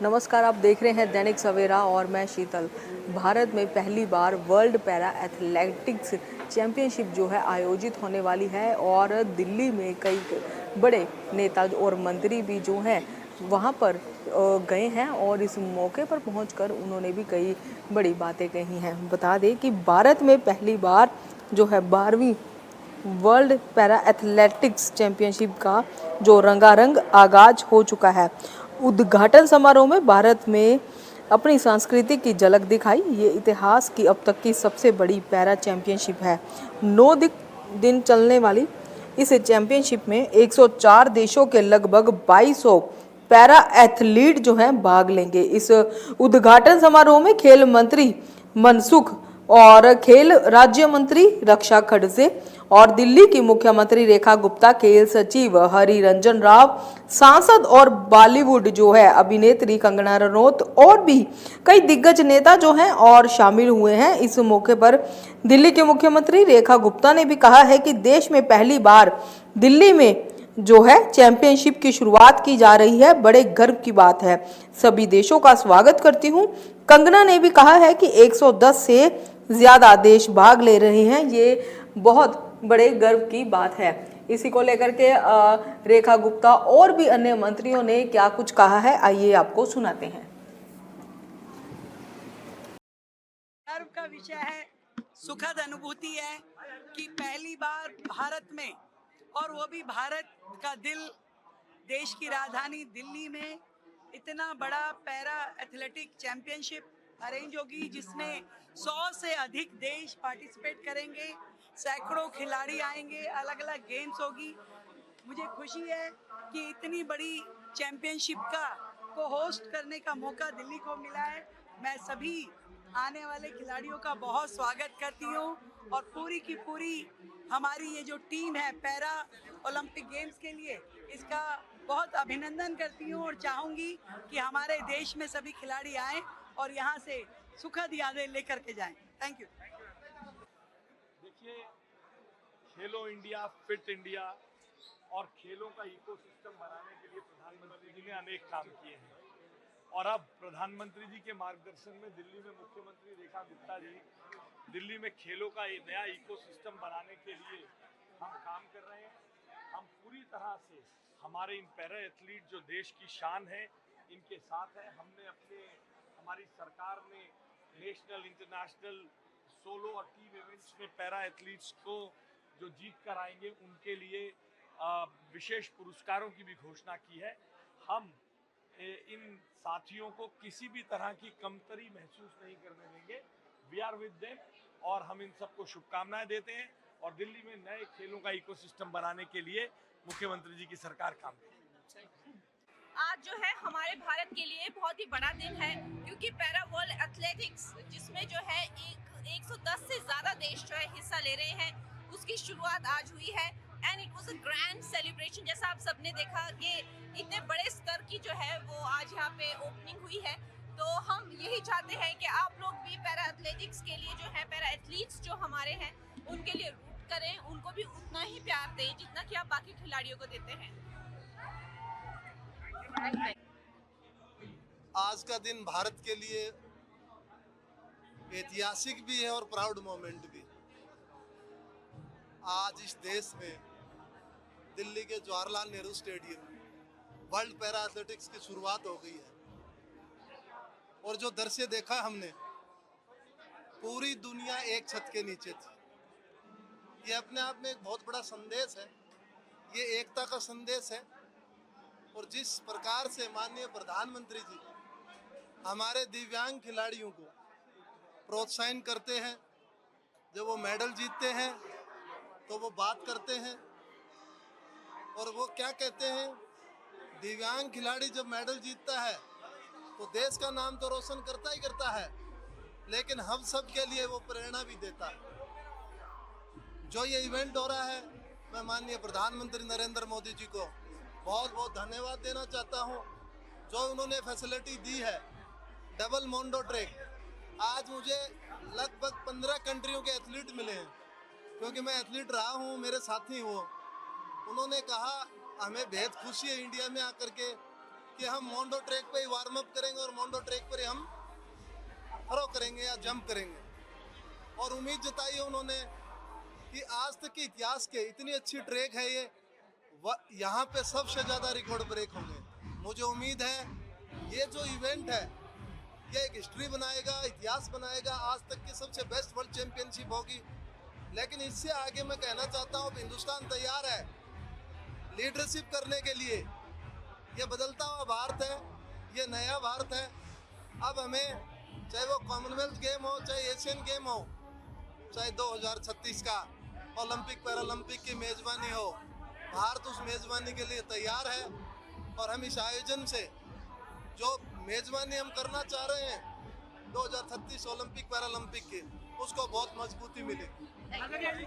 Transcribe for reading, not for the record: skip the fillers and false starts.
नमस्कार, आप देख रहे हैं दैनिक सवेरा और मैं शीतल। भारत में पहली बार वर्ल्ड पैरा एथलेटिक्स चैंपियनशिप जो है आयोजित होने वाली है और दिल्ली में कई बड़े नेता और मंत्री भी जो हैं वहाँ पर गए हैं और इस मौके पर पहुंचकर उन्होंने भी कई बड़ी बातें कही हैं। बता दें कि भारत में पहली बार जो है 12वीं वर्ल्ड पैरा एथलेटिक्स चैंपियनशिप का जो रंगारंग आगाज हो चुका है। उद्घाटन समारोह में भारत में अपनी संस्कृति की झलक दिखाई। ये इतिहास की अब तक की सबसे बड़ी पैरा चैंपियनशिप है। 9 दिन चलने वाली इस चैंपियनशिप में 104 देशों के लगभग 2200 पैरा एथलीट जो हैं भाग लेंगे। इस उद्घाटन समारोह में खेल मंत्री मनसुख और खेल राज्य मंत्री रक्षा खड़से और दिल्ली की मुख्यमंत्री रेखा गुप्ता, खेल सचिव हरि रंजन राव, सांसद और बॉलीवुड जो है अभिनेत्री कंगना रनौत और भी कई दिग्गज नेता जो हैं और शामिल हुए हैं। इस मौके पर दिल्ली के मुख्यमंत्री रेखा गुप्ता ने भी कहा है कि देश में पहली बार दिल्ली में जो है चैंपियनशिप की शुरुआत की जा रही है, बड़े गर्व की बात है। सभी देशों का स्वागत करती हूँ। कंगना ने भी कहा है कि 110 से ज्यादा देश भाग ले रहे हैं, ये बहुत बड़े गर्व की बात है। इसी को लेकर के रेखा गुप्ता और भी अन्य मंत्रियों ने क्या कुछ कहा है, आइए आपको सुनाते हैं। गर्व का विषय है, सुखद अनुभूति है कि पहली बार भारत में, और वो भी भारत का दिल, देश की राजधानी दिल्ली में इतना बड़ा पैरा एथलेटिक चैंपियनशिप अरेंज होगी जिसमें 100 से अधिक देश पार्टिसिपेट करेंगे, सैकड़ों खिलाड़ी आएंगे, अलग अलग गेम्स होगी। मुझे खुशी है कि इतनी बड़ी चैंपियनशिप को होस्ट करने का मौका दिल्ली को मिला है। मैं सभी आने वाले खिलाड़ियों का बहुत स्वागत करती हूँ और पूरी की पूरी हमारी ये जो टीम है पैरा ओलंपिक गेम्स के लिए, इसका बहुत अभिनंदन करती हूँ और चाहूँगी कि हमारे देश में सभी खिलाड़ी आएँ और यहाँ से सुखद यादें लेकर के जाएं। Thank you. देखिए, खेलो इंडिया, फिट इंडिया और खेलों का इकोसिस्टम बनाने के लिए प्रधानमंत्री जी ने अनेक काम किए हैं और अब प्रधानमंत्री जी के मार्गदर्शन में दिल्ली में मुख्यमंत्री रेखा गुप्ता जी दिल्ली में खेलों का एक नया इकोसिस्टम बनाने के लिए हम काम कर रहे हैं। हम पूरी तरह से हमारे इन पैरा एथलीट जो देश की शान है, इनके साथ है। हमारी सरकार ने नेशनल, इंटरनेशनल, सोलो और टीम इवेंट्स में पैरा एथलीट्स को जो जीत कर आएंगे उनके लिए विशेष पुरस्कारों की भी घोषणा की है। हम इन साथियों को किसी भी तरह की कमतरी महसूस नहीं करने देंगे। वी आर विद देम और हम इन सबको शुभकामनाएं देते हैं और दिल्ली में नए खेलों का इकोसिस्टम बनाने के लिए मुख्यमंत्री जी की सरकार काम करेगी। आज जो है हमारे भारत के लिए बहुत ही बड़ा दिन है क्योंकि पैरा वर्ल्ड एथलेटिक्स जिसमें जो है 110 से ज़्यादा देश जो है हिस्सा ले रहे हैं, उसकी शुरुआत आज हुई है and it was a grand celebration. जैसा आप सबने देखा कि इतने बड़े स्तर की जो है वो आज यहाँ पे ओपनिंग हुई है। तो हम यही चाहते हैं कि आप लोग भी पैरा एथलेटिक्स के लिए जो है, पैरा एथलीट्स जो हमारे हैं उनके लिए रूट करें, उनको भी उतना ही प्यार दें जितना कि आप बाकी खिलाड़ियों को देते हैं। आज का दिन भारत के लिए ऐतिहासिक भी है और प्राउड मोमेंट भी। आज इस देश में दिल्ली के Jawaharlal Nehru stadium world para athletics की शुरुआत हो गई है और जो दृश्य देखा हमने, पूरी दुनिया एक छत के नीचे थी। ये अपने आप में एक बहुत बड़ा संदेश है, ये एकता का संदेश है। और जिस प्रकार से माननीय प्रधानमंत्री जी हमारे दिव्यांग खिलाड़ियों को प्रोत्साहन करते हैं, जब वो मेडल जीतते हैं तो वो बात करते हैं और वो क्या कहते हैं, दिव्यांग खिलाड़ी जब मेडल जीतता है तो देश का नाम तो रोशन करता ही करता है, लेकिन हम सब के लिए वो प्रेरणा भी देता है। जो ये इवेंट हो रहा है, मैं माननीय प्रधानमंत्री नरेंद्र मोदी जी को बहुत बहुत धन्यवाद देना चाहता हूँ। जो उन्होंने फैसिलिटी दी है, डबल मोंडो ट्रैक, आज मुझे लगभग 15 कंट्रियों के एथलीट मिले हैं क्योंकि मैं एथलीट रहा हूँ, मेरे साथी वो। उन्होंने कहा हमें बेहद खुशी है इंडिया में आकर के कि हम मोंडो ट्रैक पे ही वार्म अप करेंगे और मोंडो ट्रैक पर ही हम थ्रो करेंगे या जंप करेंगे। और उम्मीद जताई है उन्होंने कि आज तक के इतिहास के इतनी अच्छी ट्रैक है ये, यहाँ पे सबसे ज़्यादा रिकॉर्ड ब्रेक होंगे। मुझे उम्मीद है ये जो इवेंट है ये एक हिस्ट्री बनाएगा, इतिहास बनाएगा, आज तक की सबसे बेस्ट वर्ल्ड चैंपियनशिप होगी। लेकिन इससे आगे मैं कहना चाहता हूँ हिंदुस्तान तैयार है लीडरशिप करने के लिए। ये बदलता हुआ भारत है, ये नया भारत है। अब हमें चाहे वो कॉमनवेल्थ गेम हो, चाहे एशियन गेम हो, चाहे 2036 का ओलंपिक पैरालंपिक की मेज़बानी हो, भारत उस मेज़बानी के लिए तैयार है। और हम इस आयोजन से जो मेज़बानी हम करना चाह रहे हैं 2036 ओलंपिक पैरालंपिक की, उसको बहुत मजबूती मिलेगी।